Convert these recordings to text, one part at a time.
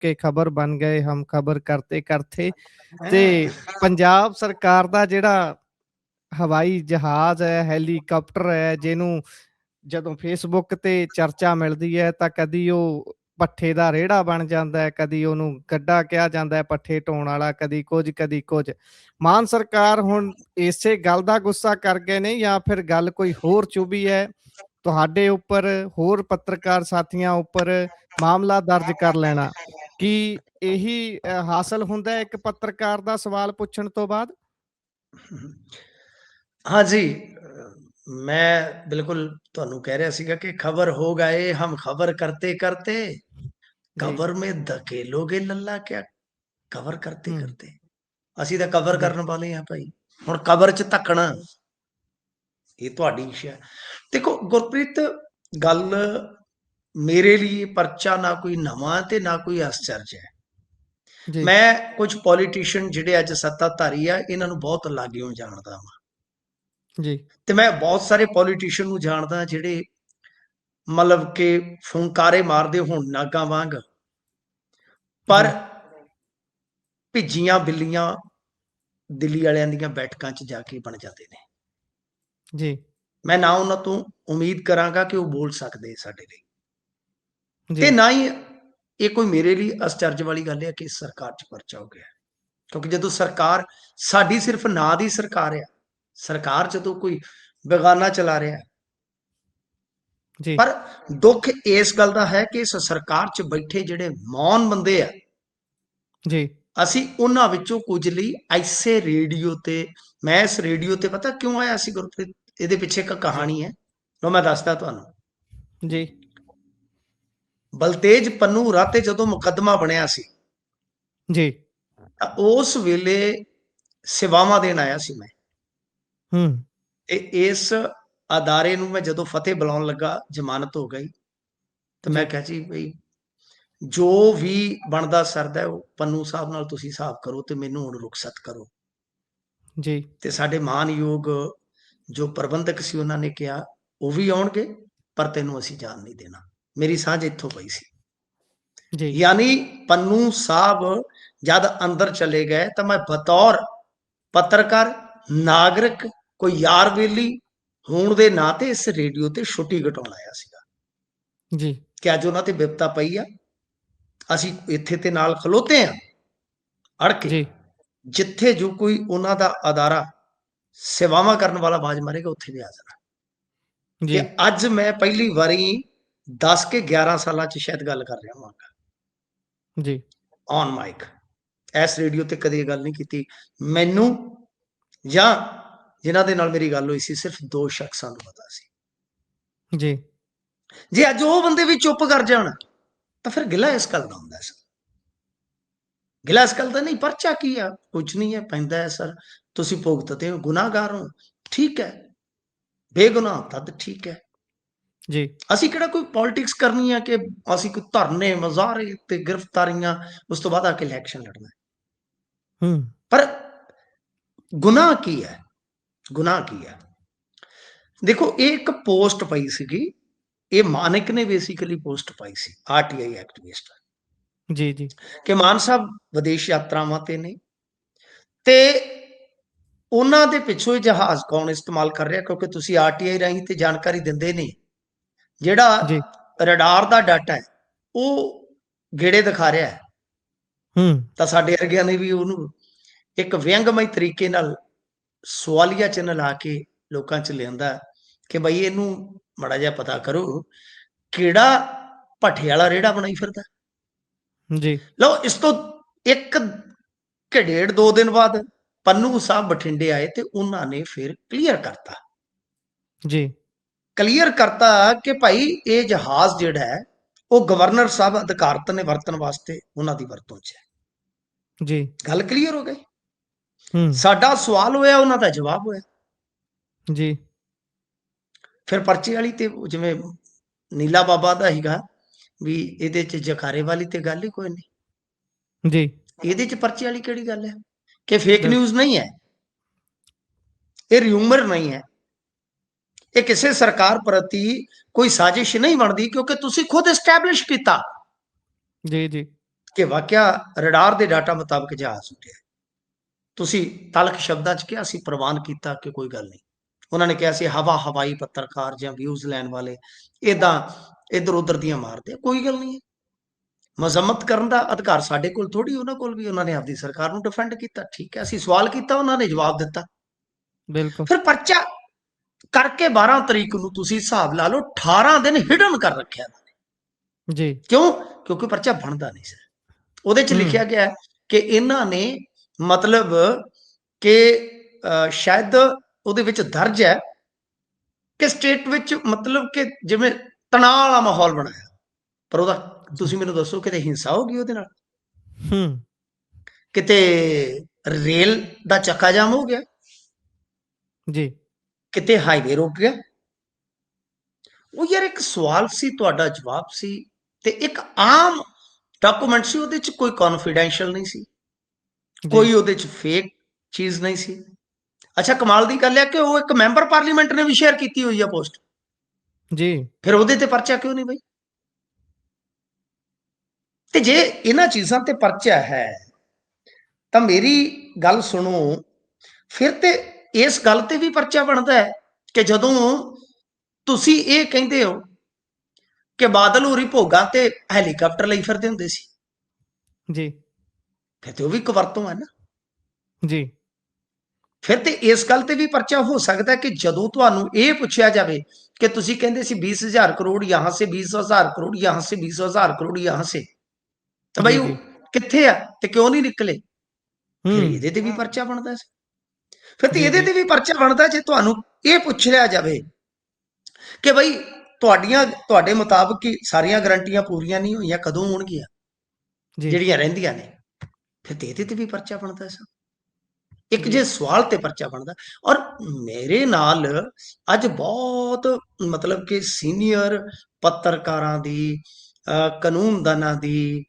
ਕੇ ਖਬਰ ਬਣ ਗਏ, ਹਮ ਖਬਰ ਕਰਤੇ ਕਰਤੇ। ਤੇ ਪੰਜਾਬ ਸਰਕਾਰ ਦਾ ਜਿਹੜਾ ਹਵਾਈ ਜਹਾਜ਼ ਹੈ, ਹੈਲੀਕਾਪਟਰ ਹੈ, ਜਿਹਨੂੰ ਜਦੋਂ ਫੇਸਬੁੱਕ ਤੇ ਚਰਚਾ ਮਿਲਦੀ ਹੈ ਤਾਂ ਕਦੀ ਉਹ ਪੱਠੇ ਦਾ ਰੇੜਾ ਬਣ ਜਾਂਦਾ ਹੈ, ਕਦੀ ਉਹਨੂੰ ਗੱਡਾ ਕਿਹਾ ਜਾਂਦਾ ਹੈ, ਪੱਠੇ ਢੋਣ ਵਾਲਾ, ਕਦੀ ਕੁਝ ਕਦੀ ਕੁਝ। ਮਾਨ ਸਰਕਾਰ ਹੁਣ ਇਸੇ ਗੱਲ ਦਾ ਗੁੱਸਾ ਕਰ ਗਏ ਨੇ ਜਾਂ ਫਿਰ ਗੱਲ ਕੋਈ ਹੋਰ ਚੁਭੀ ਹੈ? ਤੁਹਾਡੇ ਉੱਪਰ, ਹੋਰ ਪੱਤਰਕਾਰ ਸਾਥੀਆਂ ਉੱਪਰ ਮਾਮਲਾ ਦਰਜ ਕਰ ਲੈਣਾ, ਕੀ ਇਹੀ ਹਾਸਲ ਹੁੰਦਾ ਹੈ ਇੱਕ ਪੱਤਰਕਾਰ ਦਾ ਸਵਾਲ ਪੁੱਛਣ ਤੋਂ ਬਾਅਦ? हाँ जी, मैं बिल्कुल ਤੁਹਾਨੂੰ ਕਹਿ ਰਿਹਾ ਸੀਗਾ ਕਿ खबर हो गए हम खबर करते करते, ਜੀ। कवर में धकेलोगे लल्ला क्या, कवर करते ਹੂੰ। करते। ਅਸੀਂ ਤਾਂ ਕਵਰ ਜੀ। ਕਰਨ ਵਾਲੇ ਆ ਭਾਈ, ਹੁਣ ਕਵਰ ਚ ਧੱਕਣਾ ਇਹ ਤੁਹਾਡੀ ਇੱਛਾ। ਦੇਖੋ ਗੁਰਪ੍ਰੀਤ, ਗੱਲ ਮੇਰੇ ਲਈ ਪਰਚਾ ਨਾ ਕੋਈ ਨਵਾਂ ਤੇ ਨਾ ਕੋਈ ਅਸਚਰਜ ਹੈ। ਜੀ। ਮੈਂ ਕੁਝ ਪੋਲੀਟੀਸ਼ੀਅਨ ਜਿਹੜੇ ਅੱਜ ਸੱਤਾਧਾਰੀ ਆ ਇਹਨਾਂ ਨੂੰ ਬਹੁਤ ਲਾਗਿਓਂ ਜਾਣਦਾ ਵਾਂ, ਜੀ। ਤੇ ਮੈਂ ਬਹੁਤ ਸਾਰੇ ਪੋਲੀਟੀਸ਼ੀਅਨ ਨੂੰ ਜਾਣਦਾ ਜਿਹੜੇ ਮਤਲਬ ਕਿ ਫੁੰਕਾਰੇ ਮਾਰਦੇ ਹੁਣ ਨਾਗਾਂ ਵਾਂਗ, ਪਰ ਜੀ। ਭਿੱਜੀਆਂ ਬਿੱਲੀਆਂ ਦਿੱਲੀ ਵਾਲਿਆਂ ਦੀਆਂ ਬੈਠਕਾਂ 'ਚ ਜਾ ਕੇ ਬਣ ਜਾਂਦੇ ਨੇ। ਜੀ। ਮੈਂ ਨਾ ਉਹਨਾਂ ਤੋਂ ਉਮੀਦ ਕਰਾਂਗਾ ਕਿ ਉਹ ਬੋਲ ਸਕਦੇ ਸਾਡੇ ਲਈ, ਜੀ। ਤੇ ਨਾ ਹੀ ਇਹ ਕੋਈ ਮੇਰੇ ਲਈ ਅਸਚਰਜ ਵਾਲੀ ਗੱਲ ਹੈ ਕਿ ਸਰਕਾਰ 'ਚ ਪਰਚਾ ਹੋ ਗਿਆ, ਕਿਉਂਕਿ ਜਦੋਂ ਸਰਕਾਰ ਸਾਡੀ ਸਿਰਫ ਨਾਂ ਦੀ ਸਰਕਾਰ ਆ, ਸਰਕਾਰ ਜਦੋਂ ਕੋਈ ਬੇਗਾਨਾ ਚਲਾ ਰਿਹਾ, ਜੀ। ਪਰ ਦੁੱਖ ਇਸ ਗੱਲ ਦਾ ਹੈ ਕਿ ਇਸ ਸਰਕਾਰ 'ਚ ਬੈਠੇ ਜਿਹੜੇ ਮੌਨ ਬੰਦੇ ਆ, ਜੀ। ਅਸੀਂ ਉਹਨਾਂ ਵਿੱਚੋਂ ਕੁਝ ਲਈ ਐਸੇ ਰੇਡੀਓ ਤੇ, ਮੈਂ ਇਸ ਰੇਡੀਓ ਤੇ ਪਤਾ ਕਿਉਂ ਆਇਆ ਸੀ ਗੁਰਪ੍ਰੀਤ, ਇਹਦੇ ਪਿੱਛੇ ਇੱਕ ਜੀ। ਕਹਾਣੀ ਹੈ, ਉਹ ਮੈਂ ਦੱਸਦਾ ਤੁਹਾਨੂੰ। ਜੀ। ਬਲਤੇਜ ਪੰਨੂ ਰਾਤੇ ਜਦੋਂ ਮੁਕੱਦਮਾ ਬਣਿਆ ਸੀ, ਜੀ। ਤਾਂ ਉਸ ਵੇਲੇ ਸੇਵਾਵਾਂ ਦੇਣ ਆਇਆ ਸੀ ਮੈਂ, ਹੂੰ। ਤੇ ਇਸ ਅਦਾਰੇ ਨੂੰ ਮੈਂ ਜਦੋਂ ਫਤਿਹ ਬੁਲਾਉਣ ਲੱਗਾ, ਜ਼ਮਾਨਤ ਹੋ ਗਈ, ਤੇ ਮੈਂ ਜੀ। ਕਿਹਾ ਜੀ ਬਈ ਜੋ ਵੀ ਬਣਦਾ ਸਰਦਾ ਉਹ ਪੰਨੂ ਸਾਹਿਬ ਨਾਲ ਤੁਸੀਂ ਹਿਸਾਬ ਕਰੋ, ਤੇ ਮੈਨੂੰ ਹੁਣ ਰੁਖਸਤ ਕਰੋ। ਜੀ। ਤੇ ਸਾਡੇ ਮਾਨਯੋਗ ਜੋ ਪ੍ਰਬੰਧਕ ਸੀ ਉਹਨਾਂ ਨੇ ਕਿਹਾ ਉਹ ਵੀ ਆਉਣਗੇ, ਪਰ ਤੈਨੂੰ ਅਸੀਂ ਜਾਣ ਨਹੀਂ ਦੇਣਾ। ਮੇਰੀ ਸਾਂਝ ਇੱਥੋਂ ਪਈ ਸੀ, ਜੀ। ਯਾਨੀ ਪੰਨੂ ਸਾਹਿਬ ਜਦ ਅੰਦਰ ਚਲੇ ਗਏ ਤਾਂ ਮੈਂ ਬਤੌਰ ਪੱਤਰਕਾਰ, ਨਾਗਰਿਕ, ਕੋਈ ਯਾਰ ਵੇਲੀ ਹੋਣ ਦੇ ਨਾਂ ਤੇ ਇਸ ਰੇਡੀਓ ਤੇ ਛੁੱਟੀ ਘਟਾਉਣ ਆਇਆ ਸੀਗਾ ਜੀ। ਕਿ ਅੱਜ ਉਹਨਾਂ ਤੇ ਬਿਪਤਾ ਪਈ ਆ, ਅਸੀਂ ਇੱਥੇ ਤੇ ਨਾਲ ਖਲੋਤੇ ਆ ਅੜ ਕੇ, ਜੀ। ਜਿੱਥੇ ਜੋ ਕੋਈ ਉਹਨਾਂ ਦਾ ਅਦਾਰਾ ਸੇਵਾਵਾਂ ਕਰਨ ਵਾਲਾ ਆਵਾਜ਼ ਮਾਰੇਗਾ ਉੱਥੇ ਵੀ ਹਾਜ਼ਰ ਆ। ਜੀ। ਤੇ ਅੱਜ ਮੈਂ ਪਹਿਲੀ ਵਾਰੀ 10 ਕੇ 11 ਸਾਲਾਂ 'ਚ ਸ਼ਾਇਦ ਗੱਲ ਕਰ ਰਿਹਾ ਹਾਂ ਜੀ। ਔਨ ਮਾਈਕ, ਇਸ ਰੇਡੀਓ ਤੇ ਕਦੇ ਗੱਲ ਨਹੀਂ ਕੀਤੀ। ਮੈਨੂੰ ਜਾਂ ਜਿਨ੍ਹਾਂ ਦੇ ਨਾਲ ਮੇਰੀ ਗੱਲ ਹੋਈ ਸੀ, ਸਿਰਫ 2 ਸ਼ਖਸਾਂ ਨੂੰ ਪਤਾ ਸੀ। ਜੀ। ਜੇ ਅੱਜ ਉਹ ਬੰਦੇ ਵੀ ਚੁੱਪ ਕਰ ਜਾਣ ਤਾਂ ਫਿਰ ਗਿਲਾ ਇਸ ਗੱਲ ਦਾ ਹੁੰਦਾ ਸਰ, ਗਿਲਾ ਇਸ ਗੱਲ ਦਾ ਨਹੀਂ, ਪਰਚਾ ਕੀ ਆ, ਕੁਝ ਨਹੀਂ ਹੈ, ਪੈਂਦਾ ਹੈ ਸਰ, ਤੁਸੀਂ ਭੁਗਤਦੇ ਹੋ, ਗੁਨਾਹਗਾਰ ਹੋ, ਠੀਕ ਹੈ, ਬੇਗੁਨਾਹ ਤਦ ਠੀਕ ਹੈ। ਜੀ। ਅਸੀਂ ਕਿਹੜਾ ਕੋਈ ਪੋਲਿਟਿਕਸ ਕਰਨੀ ਹੈ ਕਿ ਅਸੀਂ ਕੋਈ ਧਰਨੇ, ਮੁਜ਼ਾਹਰੇ ਤੇ ਗ੍ਰਿਫਤਾਰੀਆਂ, ਉਸ ਤੋਂ ਬਾਅਦ ਆ ਕੇ ਇਲੈਕਸ਼ਨ ਲੜਨਾ। ਹੂੰ। ਪਰ ਗੁਨਾਹ ਕੀ ਹੈ, ਗੁਨਾਹ ਕੀ ਹੈ? ਦੇਖੋ ਇਹ ਇੱਕ ਪੋਸਟ ਪਈ ਸੀਗੀ, ਇਹ ਮਾਨਿਕ ਨੇ ਬੇਸਿਕਲੀ ਪੋਸਟ ਪਾਈ ਸੀ, ਆਰਟੀਆਈ ਐਕਟਿਵਿਸਟ, ਜੀ। ਜੀ। ਕਿ ਮਾਨ ਸਾਹਿਬ ਵਿਦੇਸ਼ ਯਾਤਰਾਵਾਂ ਤੇ ਨੇ, ਤੇ ਉਹਨਾਂ ਦੇ ਪਿੱਛੋਂ ਇਹ ਜਹਾਜ਼ ਕੌਣ ਇਸਤੇਮਾਲ ਕਰ ਰਿਹਾ, ਕਿਉਂਕਿ ਤੁਸੀਂ ਆਰਟੀਆਈ ਰਾਹੀਂ ਤੇ ਜਾਣਕਾਰੀ ਦਿੰਦੇ ਨਹੀਂ, ਜੀ। ਜਿਹੜਾ ਰਡਾਰ ਦਾ ਡਾਟਾ ਹੈ ਉਹ ਗੇੜੇ ਦਿਖਾ ਰਿਹਾ ਹੈ, ਹੂੰ। ਤਾਂ ਸਾਡੇ ਵਰਗਿਆਂ ਨੇ ਵੀ ਉਹਨੂੰ ਇੱਕ ਵਿਅੰਗਮਈ ਤਰੀਕੇ ਨਾਲ ਸਵਾਲੀਆ ਚਿੰਨ੍ਹ ਲਾ ਕੇ ਲੋਕਾਂ 'ਚ ਲਿਆਂਦਾ ਕਿ ਬਈ ਇਹਨੂੰ ਮਾੜਾ ਜਿਹਾ ਪਤਾ ਕਰੋ, ਕਿਹੜਾ ਭੱਠੇ ਵਾਲਾ ਰੇੜਾ ਬਣਾਈ ਫਿਰਦਾ। ਜੀ। ਲਓ, ਇਸ ਤੋਂ 1 ਕਿ 1.5-2 ਦਿਨ ਬਾਅਦ ਪੰਨੂ ਸਾਹਿਬ ਬਠਿੰਡੇ ਆਏ ਤੇ ਉਹਨਾਂ ਨੇ ਫਿਰ ਕਲੀਅਰ ਕਰਤਾ, ਜੀ। ਕਲੀਅਰ ਕਰਤਾ ਕਿ ਭਾਈ ਇਹ ਜਹਾਜ਼ ਜਿਹੜਾ ਹੈ ਉਹ ਗਵਰਨਰ ਸਾਹਿਬ ਅਧਿਕਾਰਤ ਨੇ ਵਰਤਣ ਵਾਸਤੇ ਉਹਨਾਂ ਦੀ ਵਰਤੋਂ 'ਚ ਹੈ। ਜੀ। ਗੱਲ ਕਲੀਅਰ ਹੋ ਗਈ। ਹੂੰ। ਸਾਡਾ ਸਵਾਲ ਹੋਇਆ, ਉਹਨਾਂ ਦਾ ਜਵਾਬ ਹੋਇਆ। ਜੀ। ਫਿਰ ਪਰਚੇ ਵਾਲੀ ਤੇ ਜਿਵੇਂ ਨੀਲਾ ਬਾਬਾ ਦਾ ਸੀਗਾ ਵੀ ਇਹਦੇ 'ਚ ਜਕਾਰੇ ਵਾਲੀ ਤੇ ਗੱਲ ਹੀ ਕੋਈ ਨਹੀਂ, ਜੀ। ਇਹਦੇ 'ਚ ਪਰਚੇ ਵਾਲੀ ਕਿਹੜੀ ਗੱਲ ਹੈ? ਕਿ ਫੇਕ ਬਿਲਕੁਲ। ਨਿਊਜ਼ ਨਹੀਂ ਹੈ, ਇਹ ਰਿਊਮਰ ਨਹੀਂ ਹੈ, ਇਹ ਕਿਸੇ ਸਰਕਾਰ ਪ੍ਰਤੀ ਕੋਈ ਸਾਜ਼ਿਸ਼ ਨਹੀਂ ਬਣਦੀ, ਕਿਉਂਕਿ ਤੁਸੀਂ ਖੁਦ ਐਸਟੈਬਲਿਸ਼ ਕੀਤਾ। ਜੀ। ਜੀ। ਕਿ ਵਾਕਿਆ ਰਡਾਰ ਦੇ ਡਾਟਾ ਮੁਤਾਬਕ ਜਹਾਜ਼ ਉੱਡਿਆ। ਤੁਸੀਂ ਤਲਖ ਸ਼ਬਦਾਂ 'ਚ ਕਿਹਾ, ਅਸੀਂ ਪ੍ਰਵਾਨ ਕੀਤਾ ਕਿ ਕੋਈ ਗੱਲ ਨਹੀਂ। ਉਹਨਾਂ ਨੇ ਕਿਹਾ ਸੀ ਹਵਾਈ ਪੱਤਰਕਾਰ ਜਾਂ ਵਿਊਜ਼ ਲੈਣ ਵਾਲੇ ਏਦਾਂ ਇੱਧਰ ਉੱਧਰ ਦੀਆਂ ਮਾਰਦੇ, ਕੋਈ ਗੱਲ ਨਹੀਂ ਹੈ। ਮਜ਼ੰਮਤ ਕਰਨ ਦਾ ਅਧਿਕਾਰ ਸਾਡੇ ਕੋਲ ਥੋੜੀ, ਉਹਨਾਂ ਕੋਲ ਵੀ। ਉਹਨਾਂ ਨੇ ਆਪਦੀ ਸਰਕਾਰ ਨੂੰ ਡਿਫੈਂਡ ਕੀਤਾ, ਠੀਕ ਹੈ। ਅਸੀਂ ਸਵਾਲ ਕੀਤਾ, ਉਹਨਾਂ ਨੇ ਜਵਾਬ ਦਿੱਤਾ। ਬਿਲਕੁਲ ਫਿਰ ਪਰਚਾ ਕਰਕੇ 12 ਤਰੀਕ ਨੂੰ ਤੁਸੀਂ ਹਿਸਾਬ ਲਾ ਲਓ 18 ਦਿਨ ਹਿਡਨ ਕਰ ਰੱਖਿਆ। ਜੀ। ਕਿਉਂ? ਕਿਉਂਕਿ ਪਰਚਾ ਬਣਦਾ ਨਹੀਂ ਸੀ। ਉਹਦੇ 'ਚ ਲਿਖਿਆ ਗਿਆ ਕਿ ਇਹਨਾਂ ਨੇ ਮਤਲਬ ਕਿ ਸ਼ਾਇਦ ਉਹਦੇ ਵਿੱਚ ਦਰਜ ਹੈ ਕਿ ਸਟੇਟ ਵਿੱਚ ਮਤਲਬ ਕਿ ਜਿਵੇਂ ਤਣਾਅ ਵਾਲਾ ਮਾਹੌਲ ਬਣਾਇਆ। ਪਰ ਉਹਦਾ ਤੁਸੀਂ ਮੈਨੂੰ ਦੱਸੋ, ਕਿਤੇ ਹਿੰਸਾ ਹੋ ਗਈ ਉਹਦੇ ਨਾਲ? ਕਿਤੇ ਰੇਲ ਦਾ ਚੱਕਾ ਜਾਮ ਹੋ ਗਿਆ? ਜੀ। ਕਿਤੇ ਹਾਈਵੇ ਰੁਕ ਗਿਆ? ਉਹ ਯਾਰ ਇੱਕ ਸਵਾਲ ਸੀ, ਤੁਹਾਡਾ ਜਵਾਬ ਸੀ, ਤੇ ਇੱਕ ਆਮ ਡਾਕੂਮੈਂਟ ਸੀ। ਉਹਦੇ 'ਚ ਕੋਈ ਕੌਨਫੀਡੈਂਸ਼ੀਅਲ ਨਹੀਂ ਸੀ, ਕੋਈ ਉਹਦੇ 'ਚ ਫੇਕ ਚੀਜ਼ ਨਹੀਂ ਸੀ। ਅੱਛਾ, ਕਮਾਲ ਦੀ ਗੱਲ ਹੈ ਕਿ ਉਹ ਇੱਕ ਮੈਂਬਰ ਪਾਰਲੀਮੈਂਟ ਨੇ ਵੀ ਸ਼ੇਅਰ ਕੀਤੀ ਹੋਈ ਆ ਪੋਸਟ। ਜੀ। ਫਿਰ ਉਹਦੇ ਤੇ ਪਰਚਾ ਕਿਉਂ ਨਹੀਂ ਬਈ? ਤੇ ਜੇ ਇਹਨਾਂ ਚੀਜ਼ਾਂ ਤੇ ਪਰਚਾ ਹੈ ਤਾਂ ਮੇਰੀ ਗੱਲ ਸੁਣੋ, ਫਿਰ ਤੇ ਇਸ ਗੱਲ ਤੇ ਵੀ ਪਰਚਾ ਬਣਦਾ ਹੈ ਕਿ ਜਦੋਂ ਤੁਸੀਂ ਇਹ ਕਹਿੰਦੇ ਹੋ ਕਿ ਬਾਦਲ ਹੋਰੀ ਭੋਗਾਂ ਤੇ ਹੈਲੀਕਾਪਟਰ ਲਈ ਫਿਰਦੇ ਹੁੰਦੇ ਸੀ, ਜੀ। ਫਿਰ ਤੇ ਉਹ ਵੀ ਕਵਰਤੋਂ ਹੈ ਨਾ। ਜੀ। ਫਿਰ ਤੇ ਇਸ ਗੱਲ ਤੇ ਵੀ ਪਰਚਾ ਹੋ ਸਕਦਾ ਕਿ ਜਦੋਂ ਤੁਹਾਨੂੰ ਇਹ ਪੁੱਛਿਆ ਜਾਵੇ ਕਿ ਤੁਸੀਂ ਕਹਿੰਦੇ ਸੀ 20,000 ਕਰੋੜ ਯਹਾਂ ਸੇ, 20,000 ਕਰੋੜ ਯਹਾਂ ਸੇ, 20,000 ਕਰੋੜ ਯਹਾਂ ਸੇ, ਤਾਂ ਬਈ ਜੀ। ਉਹ ਜੀ। ਕਿੱਥੇ ਆ ਤੇ ਕਿਉਂ ਨਹੀਂ ਨਿਕਲੇ? ਫਿਰ ਹੂੰ। ਇਹਦੇ ਤੇ ਵੀ ਪਰਚਾ ਬਣਦਾ ਸੀ। ਫਿਰ ਤੇ ਜੀ। ਇਹਦੇ ਜੀ। ਤੇ ਵੀ ਪਰਚਾ ਬਣਦਾ ਜੇ ਤੁਹਾਨੂੰ ਇਹ ਪੁੱਛ ਲਿਆ ਜਾਵੇ ਕਿ ਬਈ ਤੁਹਾਡੇ ਮੁਤਾਬਕ ਹੀ ਸਾਰੀਆਂ ਗਰੰਟੀਆਂ ਪੂਰੀਆਂ ਨਹੀਂ ਹੋਈਆਂ, ਕਦੋਂ ਹੋਣਗੀਆਂ ਜੀ। ਜਿਹੜੀਆਂ ਰਹਿੰਦੀਆਂ ਨੇ? ਫਿਰ ਤੇ ਇਹਦੇ ਤੇ ਵੀ ਪਰਚਾ ਬਣਦਾ ਸੀ। ਇੱਕ ਜੀ। ਜੇ ਸਵਾਲ ਤੇ ਪਰਚਾ ਬਣਦਾ। ਔਰ ਮੇਰੇ ਨਾਲ ਅੱਜ ਬਹੁਤ ਮਤਲਬ ਕਿ ਸੀਨੀਅਰ ਪੱਤਰਕਾਰਾਂ ਦੀ, ਕਾਨੂੰਨਦਾਨਾਂ ਦੀ,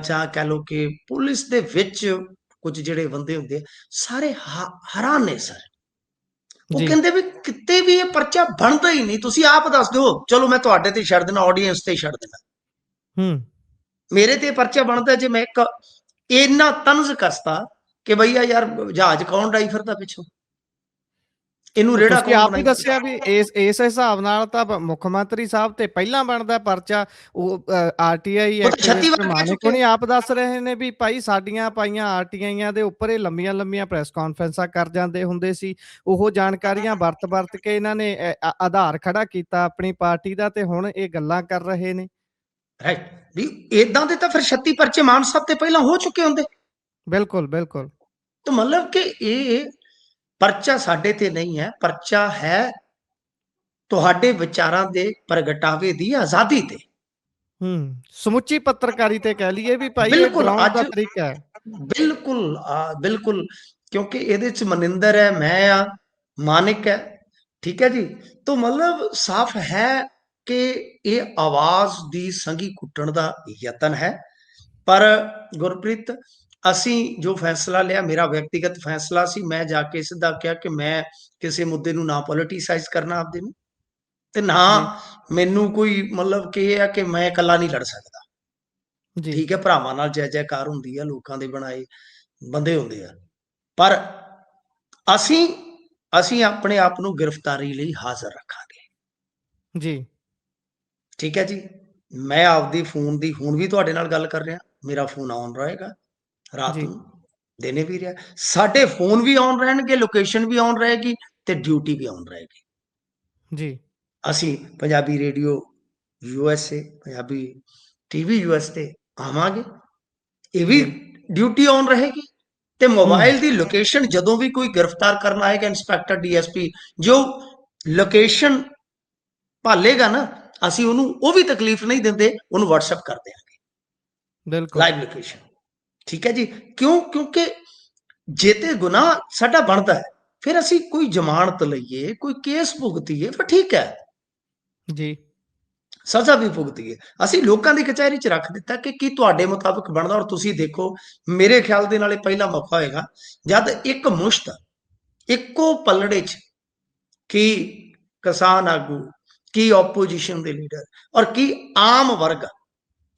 ਜਾਂ ਕਹਿ ਲਓ ਕਿ ਪੁਲਿਸ ਦੇ ਵਿੱਚ ਕੁਝ ਜਿਹੜੇ ਬੰਦੇ ਹੁੰਦੇ ਆ, ਸਾਰੇ ਹੈਰਾਨ ਨੇ ਸਰ। ਉਹ ਜੀ। ਕਹਿੰਦੇ ਵੀ ਕਿਤੇ ਵੀ ਇਹ ਪਰਚਾ ਬਣਦਾ ਹੀ ਨਹੀਂ। ਤੁਸੀਂ ਆਪ ਦੱਸ ਦਿਓ, ਚਲੋ ਮੈਂ ਤੁਹਾਡੇ ਤੇ ਛੱਡ ਦੇਣਾ, ਆਡੀਅנס ਤੇ ਛੱਡ ਦੇਣਾ, ਮੇਰੇ ਤੇ ਪਰਚਾ ਬਣਦਾ ਜੇ ਮੈਂ ਇੱਕ ਇੰਨਾ ਤੰਜ਼ ਕਸਤਾ ਕਿ ਭਈਆ ਯਾਰ ਜਹਾਜ਼ ਕੌਣ ਡਾਈ ਫਿਰਦਾ ਪਿੱਛੋਂ, ਇਹਨੂੰ ਰੇੜਾ ਤੁਸੀਂ ਕੌਣ ਆਪ ਹੀ ਬਣਾਈ ਦੱਸਿਆ ਫਿਰਦਾ? ਵੀ ਇਸ ਹਿਸਾਬ ਨਾਲ ਤਾਂ ਮੁੱਖ ਮੰਤਰੀ ਸਾਹਿਬ ਤੇ ਪਹਿਲਾਂ ਬਣਦਾ ਪਰਚਾ। ਉਹ ਆਰਟੀਆਈ ਉਹ ਤਾਂ 36 ਐਕਟਿਵਿਸਟ ਵਾਰ ਕਹਿ ਮਾਨਿਕ ਚੁੱਕੇ। ਹੋਣੀ ਆਪ ਦੱਸ ਰਹੇ ਨੇ ਵੀ ਭਾਈ ਸਾਡੀਆਂ ਪਾਈਆਂ ਆਰਟੀਆਈਆਂ ਦੇ ਉੱਪਰ ਇਹ ਲੰਮੀਆਂ ਲੰਮੀਆਂ ਪ੍ਰੈਸ ਕਾਨਫਰੰਸਾਂ ਕਰ ਜਾਂਦੇ ਹੁੰਦੇ ਸੀ। ਉਹ ਜਾਣਕਾਰੀਆਂ ਵਰਤ ਕੇ ਇਹਨਾਂ ਨੇ ਆਧਾਰ ਖੜਾ ਕੀਤਾ ਆਪਣੀ ਪਾਰਟੀ ਦਾ, ਤੇ ਹੁਣ ਇਹ ਗੱਲਾਂ ਕਰ ਰਹੇ ਨੇ। ਰਾਈਟ, ਵੀ ਇਦਾਂ ਦੇ ਤਾਂ ਫਿਰ 36 ਪਰਚੇ ਮਾਨ ਸਾਹਿਬ ਤੇ ਪਹਿਲਾਂ ਹੋ ਚੁੱਕੇ ਹੁੰਦੇ। ਬਿਲਕੁਲ ਬਿਲਕੁਲ। ਤਾਂ ਮਤਲਬ ਕਿ ਇਹ ਪਰਚਾ ਸਾਡੇ ਤੇ ਨਹੀਂ ਹੈ, ਪਰਚਾ ਹੈ ਤੁਹਾਡੇ ਵਿਚਾਰਾਂ ਦੇ ਪ੍ਰਗਟਾਵੇ ਦੀ ਆਜ਼ਾਦੀ ਤੇ। ਸਮੁੱਚੀ ਪੱਤਰਕਾਰੀ ਤੇ ਕਹਿ ਲਈਏ ਵੀ ਭਾਈ ਇਹ ਬਿਲਕੁਲ ਡਰਾਉਣ ਦਾ ਅੱਜ ਤਰੀਕਾ ਹੈ। ਬਿਲਕੁਲ ਬਿਲਕੁਲ, ਕਿਉਂਕਿ ਇਹਦੇ ਚ ਮਨਿੰਦਰ ਹੈ, ਮੈਂ ਆ, ਮਾਨਿਕ ਹੈ, ਠੀਕ ਹੈ ਜੀ। ਤਾਂ ਮਤਲਬ ਸਾਫ਼ ਹੈ ਕਿ ਇਹ ਆਵਾਜ਼ ਦੀ ਸੰਘੀ ਕੁੱਟਣ ਦਾ ਯਤਨ ਹੈ। ਪਰ ਗੁਰਪ੍ਰੀਤ, ਅਸੀਂ ਜੋ ਫੈਸਲਾ ਲਿਆ, ਮੇਰਾ ਵਿਅਕਤੀਗਤ ਫੈਸਲਾ ਸੀ, ਮੈਂ ਜਾ ਕੇ ਸਿੱਧਾ ਕਿਹਾ ਕਿ ਮੈਂ ਕਿਸੇ ਮੁੱਦੇ ਨੂੰ ਨਾ ਪੋਲੀਟੀਸਾਈਜ਼ ਕਰਨਾ ਆਪਦੇ ਨੂੰ, ਤੇ ਨਾ ਜੀ। ਮੈਨੂੰ ਕੋਈ ਮਤਲਬ ਕਿ ਇਹ ਆ ਕਿ ਮੈਂ ਇਕੱਲਾ ਨਹੀਂ ਲੜ ਸਕਦਾ। ਜੀ। ਠੀਕ ਹੈ, ਭਰਾਵਾਂ ਨਾਲ ਜੈ ਜੈਕਾਰ ਹੁੰਦੀ ਆ, ਲੋਕਾਂ ਦੇ ਬਣਾਏ ਬੰਦੇ ਹੁੰਦੇ ਆ, ਪਰ ਅਸੀਂ ਅਸੀਂ ਆਪਣੇ ਆਪ ਨੂੰ ਗ੍ਰਿਫਤਾਰੀ ਲਈ ਹਾਜ਼ਰ ਰੱਖਾਂਗੇ। ਜੀ। ਠੀਕ ਹੈ ਜੀ। ਮੈਂ ਆਪਦੀ ਫੋਨ ਦੀ ਹੁਣ ਵੀ ਤੁਹਾਡੇ ਨਾਲ ਗੱਲ ਕਰ ਰਿਹਾ, ਮੇਰਾ ਫੋਨ ਆਨ ਰਹੇਗਾ ਰਾਤ ਜੀ। ਨੂੰ, ਦਿਨੇ ਵੀ ਰਿਹਾ, ਸਾਡੇ ਫੋਨ ਵੀ ਆਨ ਰਹਿਣਗੇ, ਲੋਕੇਸ਼ਨ ਵੀ ਆਨ ਰਹੇਗੀ, ਤੇ ਡਿਊਟੀ ਵੀ ਆਨ ਰਹੇਗੀ। ਜੀ। ਅਸੀਂ Punjabi radio USA, Punjabi TV US ਤੇ ਆਵਾਂਗੇ, ਇਹ ਵੀ ਜੀ। ਡਿਊਟੀ ਆਨ ਰਹੇਗੀ। ਤੇ ਹੂੰ। ਮੋਬਾਈਲ ਦੀ ਲੋਕੇਸ਼ਨ ਜਦੋਂ ਵੀ ਕੋਈ ਗ੍ਰਿਫਤਾਰ ਕਰਨ ਆਏਗਾ, ਇੰਸਪੈਕਟਰ DSP ਜੋ ਲੋਕੇਸ਼ਨ ਭਾਲੇਗਾ ਨਾ, ਅਸੀਂ ਉਹਨੂੰ ਉਹ ਵੀ ਤਕਲੀਫ ਨਹੀਂ ਦਿੰਦੇ, ਉਹਨੂੰ WhatsApp ਕਰ ਦਿਆਂਗੇ ਬਿਲਕੁਲ। Live location. ਠੀਕ ਹੈ ਜੀ। ਕਿਉਂਕਿ ਜੇ ਤੇ ਗੁਨਾਹ ਸਾਡਾ ਬਣਦਾ ਹੈ, ਫਿਰ ਅਸੀਂ ਕੋਈ ਜ਼ਮਾਨਤ ਲਈਏ, ਕੋਈ ਕੇਸ ਭੁਗਤੀਏ, ਫਿਰ ਠੀਕ ਹੈ, ਜੀ। ਸਜ਼ਾ ਵੀ ਭੁਗਤੀਏ। ਅਸੀਂ ਲੋਕਾਂ ਦੀ ਕਚਹਿਰੀ 'ਚ ਰੱਖ ਦਿੱਤਾ ਕਿ ਕੀ ਤੁਹਾਡੇ ਮੁਤਾਬਕ ਬਣਦਾ। ਔਰ ਤੁਸੀਂ ਦੇਖੋ, ਮੇਰੇ ਖਿਆਲ ਦੇ ਨਾਲ ਇਹ ਪਹਿਲਾ ਮੌਕਾ ਹੋਏਗਾ ਜਦ ਇੱਕ ਮੁਸ਼ਤ ਇੱਕੋ ਪਲੜੇ 'ਚ ਕੀ ਕਿਸਾਨ ਆਗੂ, ਕੀ ਆਪੋਜੀਸ਼ਨ ਦੇ ਲੀਡਰ, ਔਰ ਕੀ ਆਮ ਵਰਗ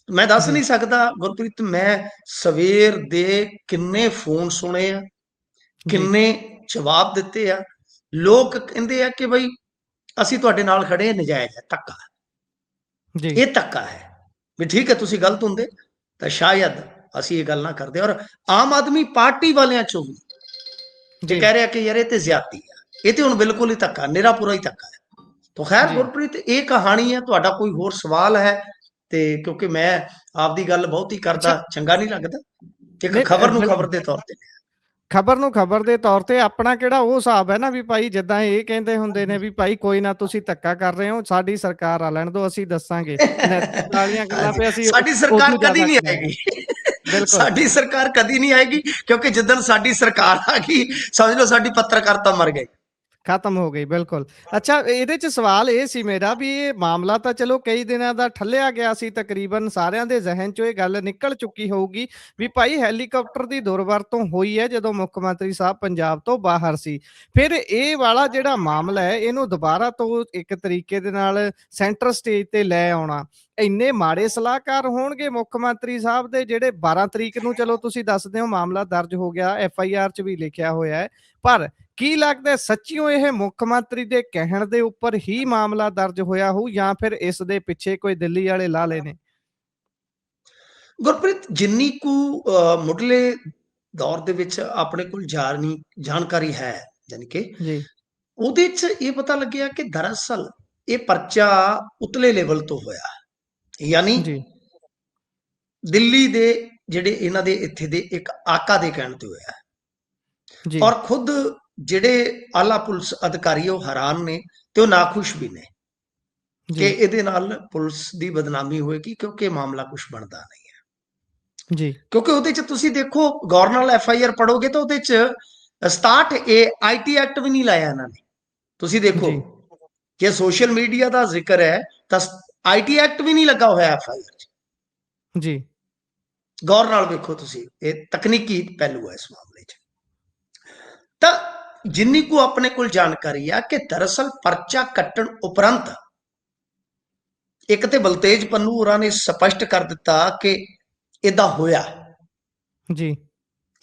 ਮੈਂ ਦੱਸ ਜੀ ਨਹੀਂ ਸਕਦਾ ਗੁਰਪ੍ਰੀਤ, ਮੈਂ ਸਵੇਰ ਦੇ ਕਿੰਨੇ ਫੋਨ ਸੁਣੇ ਆ, ਜੀ ਕਿੰਨੇ ਜਵਾਬ ਦਿੱਤੇ ਆ। ਲੋਕ ਕਹਿੰਦੇ ਆ ਕਿ ਬਈ ਅਸੀਂ ਤੁਹਾਡੇ ਨਾਲ ਖੜੇ ਹਾਂ, ਨਜਾਇਜ਼ ਹੈ, ਧੱਕਾ, ਜੀ ਇਹ ਧੱਕਾ ਹੈ। ਵੀ ਠੀਕ ਹੈ, ਤੁਸੀਂ ਗਲਤ ਹੁੰਦੇ ਤਾਂ ਸ਼ਾਇਦ ਅਸੀਂ ਇਹ ਗੱਲ ਨਾ ਕਰਦੇ। ਔਰ ਆਮ ਆਦਮੀ ਪਾਰਟੀ ਵਾਲਿਆਂ ਚੋਂ ਵੀ ਇਹ ਜੀ ਕਹਿ ਰਿਹਾ ਕਿ ਯਾਰ ਇਹ ਤੇ ਜ਼ਿਆਦਤੀ ਆ, ਇਹ ਤੇ ਹੁਣ ਬਿਲਕੁਲ ਹੀ ਧੱਕਾ, ਨਿਰਾ ਪੂਰਾ ਹੀ ਧੱਕਾ ਹੈ। ਤਾਂ ਖੈਰ ਜੀ ਗੁਰਪ੍ਰੀਤ, ਇਹ ਕਹਾਣੀ ਹੈ। ਤੁਹਾਡਾ ਕੋਈ ਹੋਰ ਸਵਾਲ ਹੈ ਤੇ ਕਿਉਂਕਿ ਮੈਂ ਆਪਦੀ ਗੱਲ ਬਹੁਤੀ ਅੱਛਾ ਕਰਦਾ ਚੰਗਾ ਨਹੀਂ ਲੱਗਦਾ, ਇੱਕ ਨਹੀਂ ਖਬਰ ਨੂੰ ਖਬਰ ਦੇ ਤੌਰ ਤੇ। ਖਬਰ ਨੂੰ ਖਬਰ ਦੇ ਤੌਰ ਤੇ ਆਪਣਾ ਕਿਹੜਾ ਉਹ ਹਿਸਾਬ ਹੈ ਨਾ ਵੀ ਭਾਈ ਜਿੱਦਾਂ ਇਹ ਕਹਿੰਦੇ ਹੁੰਦੇ ਨੇ ਵੀ ਭਾਈ ਕੋਈ ਨਾ ਤੁਸੀਂ ਧੱਕਾ ਕਰ ਰਹੇ ਹੋ, ਸਾਡੀ ਸਰਕਾਰ ਆ ਲੈਣ ਦਿਓ, ਅਸੀਂ ਦੱਸਾਂਗੇ ਨੈਤਿਕ ਵਾਲੀਆਂ ਗੱਲਾਂ ਹਾਂਜੀ, ਤੇ ਅਸੀਂ ਸਾਡੀ ਸਰਕਾਰ ਉਦੋਂ ਕਦੀ ਜ਼ਿਆਦਾ ਨਹੀਂ ਕਰਾਂਗੇ। ਆਏਗੀ। ਬਿਲਕੁਲ ਸਾਡੀ ਸਰਕਾਰ ਕਦੀ ਨਹੀਂ ਆਏਗੀ, ਕਿਉਂਕਿ ਜਿੱਦਣ ਸਾਡੀ ਸਰਕਾਰ ਆ ਗਈ, ਸਮਝ ਲਓ ਸਾਡੀ ਪੱਤਰਕਾਰਤਾ ਮਰ ਗਈ। ਖਤਮ ਹੋ ਗਈ ਬਿਲਕੁਲ। ਅੱਛਾ ਇਹਦੇ ਚ ਸਵਾਲ ਇਹ ਸੀ ਮੇਰਾ ਵੀ ਇਹ ਮਾਮਲਾ ਤਾਂ ਚਲੋ ਕਈ ਦਿਨਾਂ ਦਾ ਠੱਲਿਆ ਗਿਆ ਸੀ, ਤਕਰੀਬਨ ਸਾਰਿਆਂ ਦੇ ਜ਼ਿਹਨ ਚੋਂ ਇਹ ਗੱਲ ਨਿਕਲ ਚੁੱਕੀ ਹੋਊਗੀ ਵੀ ਭਾਈ ਹੈਲੀਕਾਪਟਰ ਦੀ ਦੁਰਵਰਤੋਂ ਹੋਈ ਹੈ ਜਦੋਂ ਮੁੱਖ ਮੰਤਰੀ ਸਾਹਿਬ ਪੰਜਾਬ ਤੋਂ ਬਾਹਰ ਸੀ। ਫਿਰ ਇਹ ਵਾਲਾ ਜਿਹੜਾ ਮਾਮਲਾ ਹੈ ਇਹਨੂੰ ਦੁਬਾਰਾ ਤੋਂ ਇੱਕ ਤਰੀਕੇ ਦੇ ਨਾਲ ਸੈਂਟਰ ਸਟੇਜ ਤੇ ਲੈ ਆਉਣਾ, ਇੰਨੇ ਮਾੜੇ ਸਲਾਹਕਾਰ ਹੋਣਗੇ ਮੁੱਖ ਮੰਤਰੀ ਸਾਹਿਬ ਦੇ ਜਿਹੜੇ 12 ਤਰੀਕ ਨੂੰ ਚਲੋ ਤੁਸੀਂ ਦੱਸਦੇ ਹੋ ਮਾਮਲਾ ਦਰਜ ਹੋ ਗਿਆ, FIR ਚ ਵੀ ਲਿਖਿਆ ਹੋਇਆ ਹੈ, ਪਰ ਕੀ ਲੱਗਦਾ ਸੱਚੀਓ ਇਹ ਮੁੱਖ ਮੰਤਰੀ ਦੇ ਕਹਿਣ ਦੇ ਉੱਪਰ ਹੀ ਮਾਮਲਾ ਦਰਜ ਹੋਇਆ ਹੋਊ ਜਾਂ ਫਿਰ ਇਸ ਦੇ ਪਿੱਛੇ ਕੋਈ ਦਿੱਲੀ ਵਾਲੇ ਲਾਲੇ ਨੇ? ਗੁਰਪ੍ਰੀਤ, ਜਿੰਨੀ ਕੁ ਮੁੱਢਲੇ ਦੌਰ ਦੇ ਵਿੱਚ ਆਪਣੇ ਕੋਲ ਜਾਣਕਾਰੀ ਹੈ, ਯਾਨੀ ਕਿ ਜੀ ਉਹਦੇ 'ਚ ਇਹ ਪਤਾ ਲੱਗਿਆ ਕਿ ਦਰਅਸਲ ਇਹ ਪਰਚਾ ਉਤਲੇ ਲੈਵਲ ਤੋਂ ਹੋਇਆ, ਯਾਨੀ ਜੀ ਦਿੱਲੀ ਦੇ ਜਿਹੜੇ ਇਹਨਾਂ ਦੇ ਇੱਥੇ ਦੇ ਇੱਕ ਆਕਾ ਦੇ ਕਹਿਣ ਤੇ ਹੋਇਆ। ਜੀ ਔਰ ਖੁਦ ਜਿਹੜੇ ਆਲਾ ਪੁਲਿਸ ਅਧਿਕਾਰੀ ਉਹ ਹੈਰਾਨ ਨੇ ਤੇ ਉਹ ਨਾਖੁਸ਼ ਵੀ ਨੇ ਕਿ ਜੀ ਇਹਦੇ ਨਾਲ ਪੁਲਿਸ ਦੀ ਬਦਨਾਮੀ ਹੋਏਗੀ, ਕਿਉਂਕਿ ਮਾਮਲਾ ਕੁਝ ਬਣਦਾ ਨਹੀਂ ਹੈ। ਜੀ ਕਿਉਂਕਿ ਉਹਦੇ 'ਚ ਤੁਸੀਂ ਦੇਖੋ, ਗਵਰਨਰ FIR ਪੜੋਗੇ ਤਾਂ ਉਹਦੇ 'ਚ 67A IT ਐਕਟ ਵੀ ਨਹੀਂ ਲਾਇਆ ਇਹਨਾਂ ਨੇ। ਤੁਸੀਂ ਦੇਖੋ ਜੀ ਕਿ ਸੋਸ਼ਲ ਮੀਡੀਆ ਦਾ ਜ਼ਿਕਰ ਹੈ ਤਾਂ IT ਐਕਟ ਵੀ ਨਹੀਂ ਲੱਗਾ ਹੋਇਆ FIR 'ਚ। ਜੀ ਗੌਰ ਨਾਲ ਵੇਖੋ ਤੁਸੀਂ, ਇਹ ਤਕਨੀਕੀ ਪਹਿਲੂ ਹੈ ਇਸ ਮਾਮਲੇ 'ਚ। ਤਾਂ ਜਿੰਨੀ ਕੁ ਆਪਣੇ ਕੋਲ ਜਾਣਕਾਰੀ ਆ ਕਿ ਦਰਅਸਲ ਪਰਚਾ ਕੱਟਣ ਉਪਰੰਤ ਇੱਕ ਤੇ ਬਲਤੇਜ ਪੰਨੂ ਹੋਰਾਂ ਨੇ ਸਪਸ਼ਟ ਕਰ ਦਿੱਤਾ ਕਿ ਇਦਾਂ ਹੋਇਆ। ਜੀ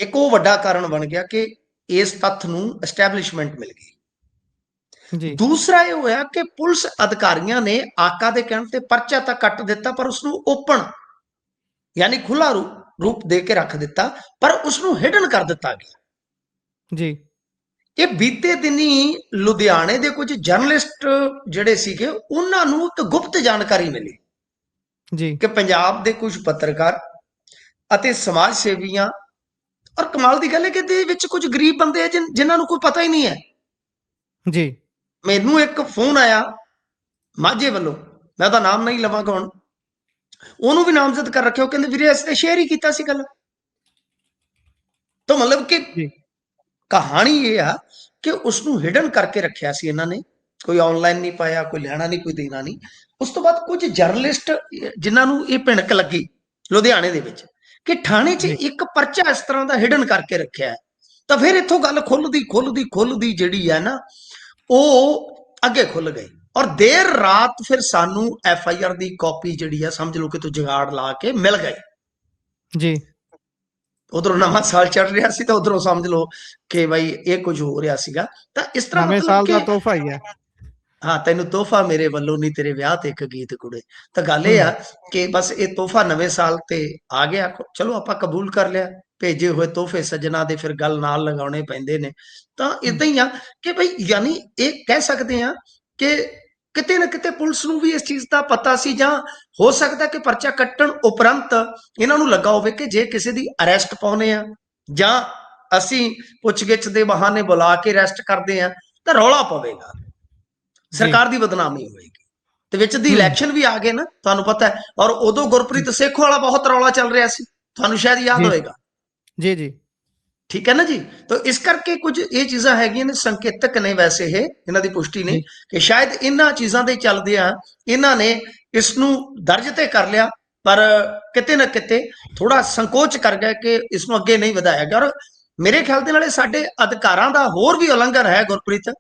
ਇੱਕ ਉਹ ਵੱਡਾ ਕਾਰਨ ਬਣ ਗਿਆ ਕਿ ਇਸ ਤੱਥ ਨੂੰ ਐਸਟੈਬਲਿਸ਼ਮੈਂਟ ਮਿਲ ਗਈ। ਜੀ ਦੂਸਰਾ ਇਹ ਹੋਇਆ ਕਿ ਪੁਲਿਸ ਅਧਿਕਾਰੀਆਂ ਨੇ ਆਕਾ ਦੇ ਕਹਿਣ ਤੇ ਪਰਚਾ ਤਾਂ ਕੱਟ ਦਿੱਤਾ, ਪਰ ਉਸ ਨੂੰ ਓਪਨ ਯਾਨੀ ਖੁੱਲਾ ਰੂਪ ਦੇ ਕੇ ਰੱਖ ਦਿੱਤਾ, ਪਰ ਉਸ ਨੂੰ ਹਿਡਨ ਕਰ ਦਿੱਤਾ ਗਿਆ। ਜੀ ਇਹ ਬੀਤੇ ਦਿਨੀ ਲੁਧਿਆਣੇ ਦੇ ਕੁਝ ਜਰਨਲਿਸਟ ਜਿਹੜੇ ਸੀਗੇ ਉਹਨਾਂ ਨੂੰ ਇੱਕ ਗੁਪਤ ਜਾਣਕਾਰੀ ਮਿਲੀ ਜੀ ਕਿ ਪੰਜਾਬ ਦੇ ਕੁਝ ਪੱਤਰਕਾਰ ਅਤੇ ਸਮਾਜ ਸੇਵੀਆਂ, ਔਰ ਕਮਾਲ ਦੀ ਗੱਲ ਹੈ ਕਿ ਇਹਦੇ ਵਿੱਚ ਕੁਝ ਗਰੀਬ ਬੰਦੇ ਆ ਜਿਨ੍ਹਾਂ ਨੂੰ ਕੋਈ ਪਤਾ ਹੀ ਨਹੀਂ ਹੈ। ਜੀ ਮੈਨੂੰ ਇੱਕ ਫੋਨ ਆਇਆ ਮਾਝੇ ਵੱਲੋਂ, ਮੈਂ ਉਹਦਾ ਨਾਮ ਨਹੀਂ ਲਵਾਂਗਾ ਹੁਣ, ਉਹਨੂੰ ਵੀ ਨਾਮਜ਼ਦ ਕਰ ਰੱਖਿਆ। ਉਹ ਕਹਿੰਦੇ ਵੀਰੇ ਅਸੀਂ ਤਾਂ ਸ਼ੇਅਰ ਹੀ ਕੀਤਾ ਸੀ ਗੱਲ। ਤਾਂ ਮਤਲਬ ਕਿ ਜੀ ਕਹਾਣੀ ਇਹ ਆ ਕਿ ਉਸ ਨੂੰ ਹਿਡਨ ਕਰਕੇ ਰੱਖਿਆ ਸੀ ਇਹਨਾਂ ਨੇ, ਕੋਈ ਆਨਲਾਈਨ ਨਹੀਂ ਪਾਇਆ, ਕੋਈ ਲੈਣਾ ਨਹੀਂ, ਕੋਈ ਦੇਣਾ ਨਹੀਂ। ਉਸ ਤੋਂ ਬਾਅਦ ਕੁਝ ਜਰਨਲਿਸਟ ਜਿਨ੍ਹਾਂ ਨੂੰ ਇਹ ਭਿਣਕ ਲੱਗੀ ਲੁਧਿਆਣੇ ਦੇ ਵਿੱਚ ਕਿ ਥਾਣੇ 'ਚ ਜੀ ਇੱਕ ਪਰਚਾ ਇਸ ਤਰ੍ਹਾਂ ਦਾ ਹਿਡਨ ਕਰਕੇ ਰੱਖਿਆ ਹੈ, ਤਾਂ ਫਿਰ ਇੱਥੋਂ ਗੱਲ ਖੁੱਲਦੀ ਜਿਹੜੀ ਹੈ ਨਾ, ਉਹ ਅੱਗੇ ਖੁੱਲ ਗਈ। ਔਰ ਦੇਰ ਰਾਤ ਫਿਰ ਸਾਨੂੰ FIR ਦੀ ਕਾਪੀ ਜਿਹੜੀ ਆ, ਸਮਝ ਲਓ ਕਿ ਤੂੰ ਜੁਗਾੜ ਲਾ ਕੇ ਮਿਲ ਗਈ। ਜੀ ਉਧਰੋਂ ਨਵਾਂ ਸਾਲ ਚੜ ਰਿਹਾ ਸੀ ਤਾਂ ਉਧਰੋਂ ਸਮਝ ਲਓ ਕਿ ਬਈ ਇਹ ਕੁਝ ਹੋ ਰਿਹਾ ਸੀਗਾ। ਤਾਂ ਇਸ ਤਰ੍ਹਾਂ ਨਵੇਂ ਮਤਲਬ ਸਾਲ ਦਾ ਕਿ ਤੋਹਫਾ ਹੀ ਹੈ। ਹਾਂ, ਤੈਨੂੰ ਤੋਹਫਾ ਮੇਰੇ ਵੱਲੋਂ ਨਹੀਂ, ਤੇਰੇ ਵਿਆਹ ਤੇ ਇੱਕ ਗੀਤ ਕੁੜੇ। ਤਾਂ ਗੱਲ ਇਹ ਆ ਹੂੰ ਕਿ ਬਸ ਇਹ ਤੋਹਫਾ ਨਵੇਂ ਸਾਲ ਤੇ ਆ ਗਿਆ, ਚਲੋ ਆਪਾਂ ਕਬੂਲ ਕਰ ਲਿਆ। ਭੇਜੇ ਹੋਏ ਤੋਹਫੇ ਸੱਜਣਾ ਦੇ ਫਿਰ ਗੱਲ ਨਾਲ ਲਗਾਉਣੇ ਪੈਂਦੇ ਨੇ। ਤਾਂ ਇਦਾਂ ਹੀ ਆ ਕਿ ਬਈ ਯਾਨੀ ਇਹ ਕਹਿ ਸਕਦੇ ਆ ਕਿ ਕਿਤੇ ਨਾ ਕਿਤੇ ਪੁਲਿਸ ਨੂੰ ਵੀ ਇਸ ਚੀਜ਼ ਦਾ ਪਤਾ ਸੀ, ਜਾਂ ਹੋ ਸਕਦਾ ਕਿ ਪਰਚਾ ਕੱਟਣ ਉਪਰੰਤ ਇਹਨਾਂ ਨੂੰ ਲੱਗਾ ਹੋਵੇ ਕਿ ਜੇ ਕਿਸੇ ਦੀ ਅਰੈਸਟ ਪਾਉਨੇ ਆ ਜਾਂ ਅਸੀਂ ਪੁੱਛਗਿੱਛ ਦੇ ਬਹਾਨੇ ਬੁਲਾ ਕੇ ਅਰੈਸਟ ਕਰਦੇ ਆ ਤਾਂ ਰੌਲਾ ਪਵੇਗਾ, ਜੀ ਸਰਕਾਰ ਦੀ ਬਦਨਾਮੀ ਹੋਏਗੀ। ਤੇ ਵਿੱਚ ਦੀ ਹੂੰ ਇਲੈਕਸ਼ਨ ਵੀ ਆ ਗਏ ਨਾ, ਤੁਹਾਨੂੰ ਪਤਾ ਹੈ। ਔਰ ਉਦੋਂ ਗੁਰਪ੍ਰੀਤ ਸੇਖੋਂ ਵਾਲਾ ਬਹੁਤ ਰੌਲਾ ਚੱਲ ਰਿਹਾ ਸੀ, ਤੁਹਾਨੂੰ ਸ਼ਾਇਦ ਯਾਦ ਜੀ ਹੋਏਗਾ। ਜੀ ਜੀ ਠੀਕ ਹੈ ਨਾ ਜੀ। ਤਾਂ ਇਸ ਕਰਕੇ ਕੁਝ ਇਹ ਚੀਜ਼ਾਂ ਹੈਗੀਆਂ ਨੇ, ਸੰਕੇਤਕ ਨੇ ਵੈਸੇ ਇਹ, ਇਹਨਾਂ ਦੀ ਪੁਸ਼ਟੀ ਨਹੀਂ ਜੀ ਕਿ ਸ਼ਾਇਦ ਇਹਨਾਂ ਚੀਜ਼ਾਂ ਦੇ ਚੱਲਦੇ ਆ ਇਹਨਾਂ ਨੇ ਇਸ ਨੂੰ ਦਰਜ ਤੇ ਕਰ ਲਿਆ, ਪਰ ਕਿਤੇ ਨਾ ਕਿਤੇ ਥੋੜਾ ਸੰਕੋਚ ਕਰ ਗਏ ਕਿ ਇਸ ਨੂੰ ਅੱਗੇ ਨਹੀਂ ਵਧਾਇਆ ਗਿਆ। ਔਰ ਮੇਰੇ ਖਿਆਲ ਦੇ ਨਾਲੇ ਸਾਡੇ ਅਧਿਕਾਰਾਂ ਦਾ ਹੋਰ ਵੀ ਉਲੰਘਣ ਹੈ ਗੁਰਪ੍ਰੀਤ,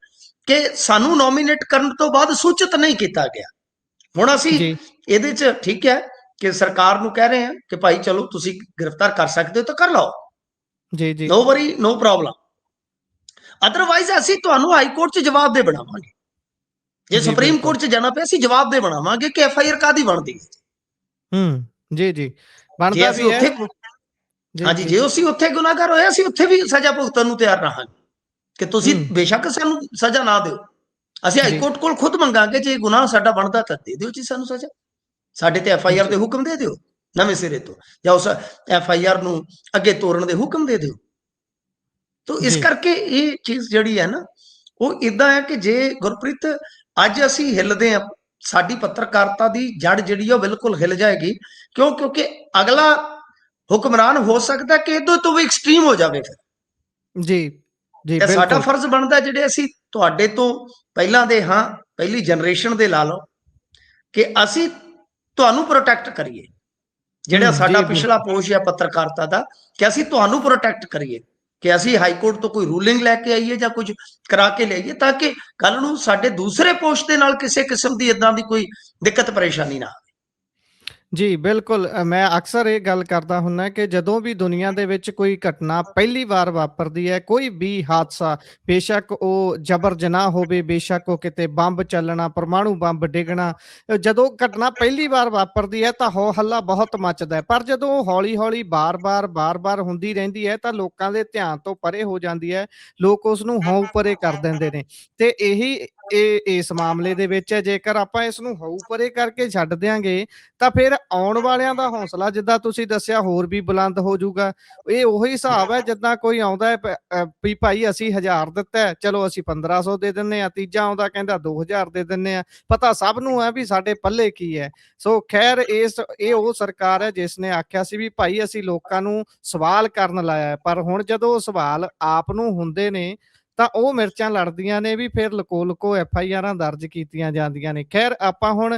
ਕਿ ਸਾਨੂੰ ਨੋਮੀਨੇਟ ਕਰਨ ਤੋਂ ਬਾਅਦ ਸੂਚਿਤ ਨਹੀਂ ਕੀਤਾ ਗਿਆ। ਹੁਣ ਅਸੀਂ ਜੀ ਇਹਦੇ 'ਚ ਠੀਕ ਹੈ ਕਿ ਸਰਕਾਰ ਨੂੰ ਕਹਿ ਰਹੇ ਹਾਂ ਕਿ ਭਾਈ ਚਲੋ ਤੁਸੀਂ ਗ੍ਰਿਫਤਾਰ ਕਰ ਸਕਦੇ ਹੋ ਤਾਂ ਕਰ ਲਓ, ਜੀ ਜੀ ਨੋ ਵਰੀ ਨੋ ਪ੍ਰੋਬਲਮ। ਅਦਰਵਾਈਜ਼ ਅਸੀਂ ਤੁਹਾਨੂੰ ਹਾਈ ਕੋਰਟ 'ਚ ਜਵਾਬ ਦੇ ਬਣਾਵਾਂਗੇ, ਜੇ ਜੀ ਸੁਪਰੀਮ ਬਿਲਕੁਲ। ਕੋਰਟ 'ਚ ਜਾਣਾ ਪਿਆ ਅਸੀਂ ਜਵਾਬ ਦੇ ਬਣਾਵਾਂਗੇ ਕਿ FIR ਕਾਹਦੀ ਬਣਦੀ ਹੈ। ਜੀ ਜੀ ਜੇ ਬਣਦਾ ਅਸੀਂ ਵੀ ਹੈ। ਉੱਥੇ, ਜੀ ਹਾਂਜੀ, ਜੀ ਜੇ ਅਸੀਂ ਉੱਥੇ ਗੁਨਾਹਗਾਰ ਹੋਏ ਅਸੀਂ ਉੱਥੇ ਵੀ ਸਜ਼ਾ ਭੁਗਤਣ ਨੂੰ ਤਿਆਰ ਰਹਾਂਗੇ ਕਿ ਤੁਸੀਂ ਹੂੰ ਬੇਸ਼ੱਕ ਸਾਨੂੰ ਸਜ਼ਾ ਨਾ ਦਿਓ, ਅਸੀਂ ਹਾਈ ਜੀ ਕੋਰਟ ਕੋਲ ਖੁਦ ਮੰਗਾਂਗੇ ਜੇ ਗੁਨਾਹ ਸਾਡਾ ਬਣਦਾ ਤਾਂ ਦੇ ਦਿਓ ਜੀ ਸਾਨੂੰ ਸਜ਼ਾ, ਸਾਡੇ ਤੇ FIR ਜੀ ਦੇ ਹੁਕਮ ਦੇ ਦਿਓ ਨਵੇਂ ਸਿਰੇ ਤੋਂ, ਜਾਂ ਉਸ FIR ਨੂੰ ਅੱਗੇ ਤੋਰਨ ਦੇ ਹੁਕਮ ਦੇ ਦਿਓ। ਤੋ ਇਸ ਜੀ ਕਰਕੇ ਇਹ ਚੀਜ਼ ਜਿਹੜੀ ਹੈ ਨਾ ਉਹ ਇਦਾਂ ਹੈ ਕਿ ਜੇ ਗੁਰਪ੍ਰੀਤ ਅੱਜ ਅਸੀਂ ਹਿੱਲਦੇ ਹਾਂ, ਸਾਡੀ ਪੱਤਰਕਾਰਤਾ ਦੀ ਜੜ ਜਿਹੜੀ ਆ ਉਹ ਬਿਲਕੁਲ ਹਿੱਲ ਜਾਏਗੀ, ਕਿਉਂਕਿ ਅਗਲਾ ਹੁਕਮਰਾਨ ਹੋ ਸਕਦਾ ਕਿ ਇਹਦੇ ਤੋਂ ਵੀ ਐਕਸਟ੍ਰੀਮ ਹੋ ਜਾਵੇ ਫਿਰ, ਜੀ ਜੀ ਤੇ ਸਾਡਾ ਬਿਲਕੁਲ। ਫਰਜ਼ ਬਣਦਾ ਜਿਹੜੇ ਅਸੀਂ ਤੁਹਾਡੇ ਤੋਂ ਪਹਿਲਾਂ ਦੇ ਹਾਂ, ਪਹਿਲੀ ਜਨਰੇਸ਼ਨ ਦੇ ਲਾ ਲਓ, ਕਿ ਅਸੀਂ ਤੁਹਾਨੂੰ ਪ੍ਰੋਟੈਕਟ ਕਰੀਏ, ਜਿਹੜਾ ਸਾਡਾ ਜੀ ਪਿਛਲਾ ਬਿਲਕੁਲ। ਪੋਸ਼ ਹੈ ਪੱਤਰਕਾਰਤਾ ਦਾ, ਕਿ ਅਸੀਂ ਤੁਹਾਨੂੰ ਪ੍ਰੋਟੈਕਟ ਕਰੀਏ, ਕਿ ਅਸੀਂ ਹਾਈ ਕੋਰਟ ਤੋਂ ਕੋਈ ਰੂਲਿੰਗ ਲੈ ਕੇ ਆਈਏ ਜਾਂ ਕੁਝ ਕਰਾ ਕੇ ਲਿਆਈਏ ਤਾਂ ਕਿ ਕੱਲ ਨੂੰ ਸਾਡੇ ਦੂਸਰੇ ਪੋਸ਼ ਦੇ ਨਾਲ ਕਿਸੇ ਕਿਸਮ ਦੀ ਇਦਾਂ ਦੀ ਕੋਈ ਦਿੱਕਤ ਪਰੇਸ਼ਾਨੀ ਨਾ ਆਵੇ। ਜੀ ਬਿਲਕੁਲ। ਮੈਂ ਅਕਸਰ ਇਹ ਗੱਲ ਕਰਦਾ ਹੁੰਦਾ ਕਿ ਜਦੋਂ ਵੀ ਦੁਨੀਆ ਦੇ ਵਿੱਚ ਕੋਈ ਘਟਨਾ ਪਹਿਲੀ ਵਾਰ ਵਾਪਰਦੀ ਹੈ, ਕੋਈ ਵੀ ਹਾਦਸਾ, ਬੇਸ਼ੱਕ ਉਹ ਜਬਰ ਜਨਾਹ ਹੋਵੇ, ਬੇਸ਼ੱਕ ਉਹ ਕਿਤੇ ਬੰਬ ਚੱਲਣਾ, ਪਰਮਾਣੂ ਬੰਬ ਡਿੱਗਣਾ, ਜਦੋਂ ਘਟਨਾ ਪਹਿਲੀ ਵਾਰ ਵਾਪਰਦੀ ਹੈ ਤਾਂ ਹੋ ਹੱਲਾ ਬਹੁਤ ਮੱਚਦਾ ਹੈ। ਪਰ ਜਦੋਂ ਉਹ ਹੌਲੀ ਹੌਲੀ ਬਾਰ-ਬਾਰ ਹੁੰਦੀ ਰਹਿੰਦੀ ਹੈ ਤਾਂ ਲੋਕਾਂ ਦੇ ਧਿਆਨ ਤੋਂ ਪਰੇ ਹੋ ਜਾਂਦੀ ਹੈ, ਲੋਕ ਉਸ ਨੂੰ ਹੋਂ ਪਰੇ ਕਰ ਦਿੰਦੇ ਨੇ। ਤੇ ਇਹੀ ਇਸ ਮਾਮਲੇ ਦੇ ਵਿੱਚ ਹੈ, ਜੇਕਰ ਆਪਾਂ ਇਸ ਨੂੰ ਹੋਂ ਪਰੇ ਕਰਕੇ ਛੱਡ ਦਿਆਂਗੇ ਤਾਂ ਫਿਰ ਆਉਣ ਵਾਲਿਆਂ ਦਾ ਹੌਸਲਾ, ਜਿੱਦਾਂ ਤੁਸੀਂ ਦੱਸਿਆ, ਹੋਰ ਵੀ ਬੁਲੰਦ ਹੋ ਜਾਊਗਾ। ਇਹ ਉਹੀ ਹਿਸਾਬ ਹੈ ਜਿੱਦਾਂ ਕੋਈ ਆਉਂਦਾ ਹੈ ਵੀ ਭਾਈ ਅਸੀਂ 1000 ਦਿੱਤਾ ਹੈ, ਚਲੋ ਅਸੀਂ 1500 ਦੇ ਦਿੰਦੇ ਹਾਂ, ਤੀਜਾ ਆਉਂਦਾ ਕਹਿੰਦਾ 2000 ਦੇ ਦਿੰਦੇ ਹਾਂ। ਪਤਾ ਸਭ ਨੂੰ ਹੈ ਵੀ ਸਾਡੇ ਪੱਲੇ ਕੀ ਹੈ। ਸੋ ਖੈਰ ਇਹ ਉਹ ਸਰਕਾਰ ਹੈ ਜਿਸ ਨੇ ਆਖਿਆ ਸੀ ਵੀ ਭਾਈ ਅਸੀਂ ਲੋਕਾਂ ਨੂੰ ਸਵਾਲ ਕਰਨ ਲਾਇਆ, ਪਰ ਹੁਣ ਜਦੋਂ ਸਵਾਲ ਆਪ ਨੂੰ ਹੁੰਦੇ ਨੇ ਤਾਂ ਉਹ ਮਿਰਚਾਂ ਲੜਦੀਆਂ ਨੇ ਵੀ ਫਿਰ ਲਕੋ ਲਕੋ FIRਾਂ ਦਰਜ ਕੀਤੀਆਂ ਜਾਂਦੀਆਂ ਨੇ। ਖੈਰ ਆਪਾਂ ਹੁਣ